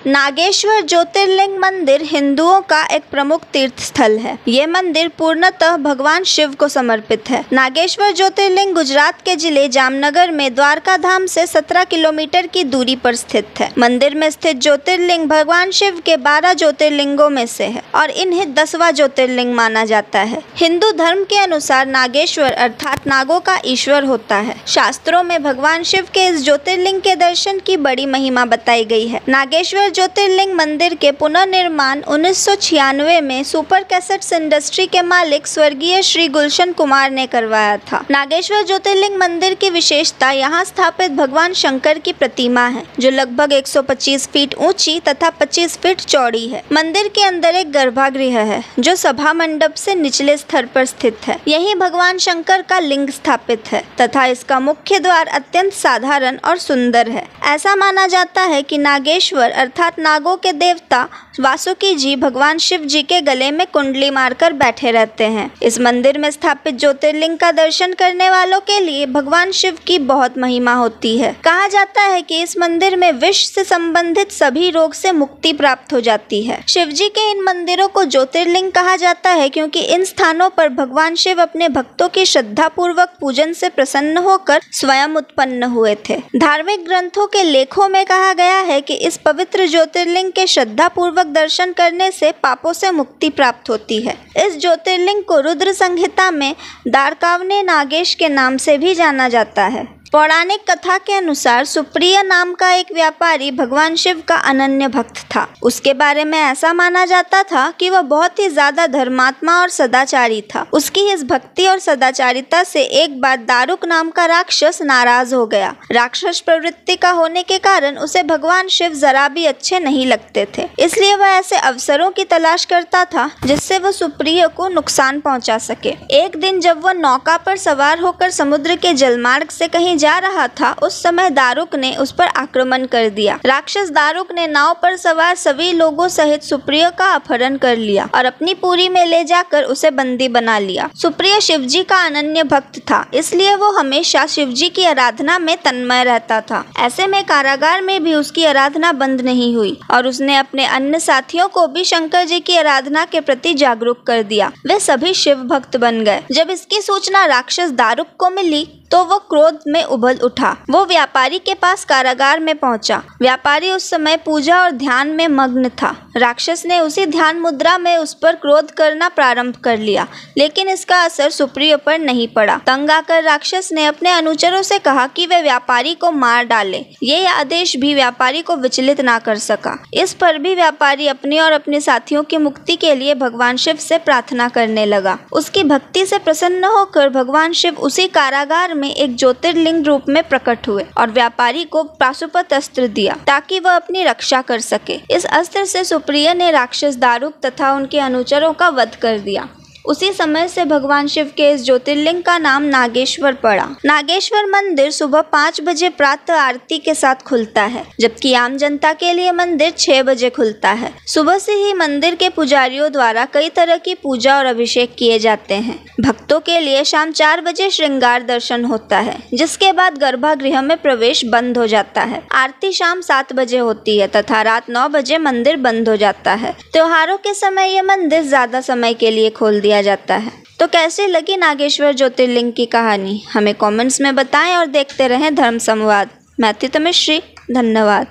नागेश्वर ज्योतिर्लिंग मंदिर हिंदुओं का एक प्रमुख तीर्थ स्थल है। ये मंदिर पूर्णतः भगवान शिव को समर्पित है। नागेश्वर ज्योतिर्लिंग गुजरात के जिले जामनगर में द्वारका धाम से 17 किलोमीटर की दूरी पर स्थित है। मंदिर में स्थित ज्योतिर्लिंग भगवान शिव के 12 ज्योतिर्लिंगों में से है और इन्हें 10वां ज्योतिर्लिंग माना जाता है। हिंदू धर्म के अनुसार नागेश्वर अर्थात नागों का ईश्वर होता है। शास्त्रों में भगवान शिव के इस ज्योतिर्लिंग के दर्शन की बड़ी महिमा बताई गई है। नागेश्वर ज्योतिर्लिंग मंदिर के पुनर्निर्माण 1996 में सुपर कैसेट्स इंडस्ट्री के मालिक स्वर्गीय श्री गुलशन कुमार ने करवाया था। नागेश्वर ज्योतिर्लिंग मंदिर की विशेषता यहाँ स्थापित भगवान शंकर की प्रतिमा है, जो लगभग 125 फीट ऊंची तथा 25 फीट चौड़ी है। मंदिर के अंदर एक गर्भगृह है, जो सभा मंडप से निचले स्तर पर स्थित है। यहीं भगवान शंकर का लिंग स्थापित है तथा इसका मुख्य द्वार अत्यंत साधारण और सुंदर है। ऐसा माना जाता है कि नागेश्वर अर्थात नागों के देवता वासुकी जी भगवान शिव जी के गले में कुंडली मारकर बैठे रहते हैं। इस मंदिर में स्थापित ज्योतिर्लिंग का दर्शन करने वालों के लिए भगवान शिव की बहुत महिमा होती है। कहा जाता है कि इस मंदिर में विष से संबंधित सभी रोग से मुक्ति प्राप्त हो जाती है। शिव जी के इन मंदिरों को ज्योतिर्लिंग कहा जाता है क्योंकि इन स्थानों पर भगवान शिव अपने भक्तों की श्रद्धा पूर्वक पूजन से प्रसन्न होकर स्वयं उत्पन्न हुए थे। धार्मिक ग्रंथों के लेखों में कहा गया है कि इस पवित्र ज्योतिर्लिंग के श्रद्धा पूर्वक दर्शन करने से पापों से मुक्ति प्राप्त होती है। इस ज्योतिर्लिंग को रुद्र संहिता में द्वारकावने नागेश के नाम से भी जाना जाता है। पौराणिक कथा के अनुसार सुप्रिय नाम का एक व्यापारी भगवान शिव का अनन्य भक्त था। उसके बारे में ऐसा माना जाता था कि वह बहुत ही ज्यादा धर्मात्मा और सदाचारी था। उसकी इस भक्ति और सदाचारिता से एक बार दारुक नाम का राक्षस नाराज हो गया। राक्षस प्रवृत्ति का होने के कारण उसे भगवान शिव जरा भी अच्छे नहीं लगते थे, इसलिए वह ऐसे अवसरों की तलाश करता था जिससे वह सुप्रिय को नुकसान पहुंचा सके। एक दिन जब वह नौका पर सवार होकर समुद्र के जलमार्ग से कहीं जा रहा था, उस समय दारुक ने उस पर आक्रमण कर दिया। राक्षस दारुक ने नाव पर सवार सभी लोगों सहित सुप्रिय का अपहरण कर लिया और अपनी पुरी में ले जाकर उसे बंदी बना लिया। सुप्रिय शिवजी का अनन्य भक्त था, इसलिए वो हमेशा शिवजी की आराधना में तन्मय रहता था। ऐसे में कारागार में भी उसकी आराधना बंद नहीं हुई और उसने अपने अन्य साथियों को भी शंकर जी की आराधना के प्रति जागरूक कर दिया। वे सभी शिव भक्त बन गए। जब इसकी सूचना राक्षस दारुक को मिली तो वो क्रोध में उबल उठा। वो व्यापारी के पास कारागार में पहुंचा। व्यापारी उस समय पूजा और ध्यान में मग्न था। राक्षस ने उसी ध्यान मुद्रा में उस पर क्रोध करना प्रारंभ कर लिया, लेकिन इसका असर सुप्रिय पर नहीं पड़ा। तंग आकर राक्षस ने अपने अनुचरों से कहा कि वे व्यापारी को मार डालें। ये आदेश भी व्यापारी को विचलित ना कर सका। इस पर भी व्यापारी अपनी और अपने साथियों की मुक्ति के लिए भगवान शिव से प्रार्थना करने लगा। उसकी भक्ति से प्रसन्न होकर भगवान शिव उसी कारागार में एक ज्योतिर्लिंग रूप में प्रकट हुए और व्यापारी को पाशुपत अस्त्र दिया ताकि वह अपनी रक्षा कर सके। इस अस्त्र से सुप्रिय ने राक्षस दारुक तथा उनके अनुचरों का वध कर दिया। उसी समय से भगवान शिव के इस ज्योतिर्लिंग का नाम नागेश्वर पड़ा। नागेश्वर मंदिर सुबह 5 बजे प्रातः आरती के साथ खुलता है, जबकि आम जनता के लिए मंदिर 6 बजे खुलता है। सुबह से ही मंदिर के पुजारियों द्वारा कई तरह की पूजा और अभिषेक किए जाते हैं। भक्तों के लिए शाम 4 बजे श्रृंगार दर्शन होता है, जिसके बाद गर्भगृह में प्रवेश बंद हो जाता है। आरती शाम 7 बजे होती है तथा रात 9 बजे मंदिर बंद हो जाता है। त्योहारों के समय यह मंदिर ज्यादा समय के लिए खोल दिया जाता है। तो कैसी लगी नागेश्वर ज्योतिर्लिंग की कहानी, हमें कमेंट्स में बताएं और देखते रहें धर्म संवाद। मैं थी तमिश्री, धन्यवाद।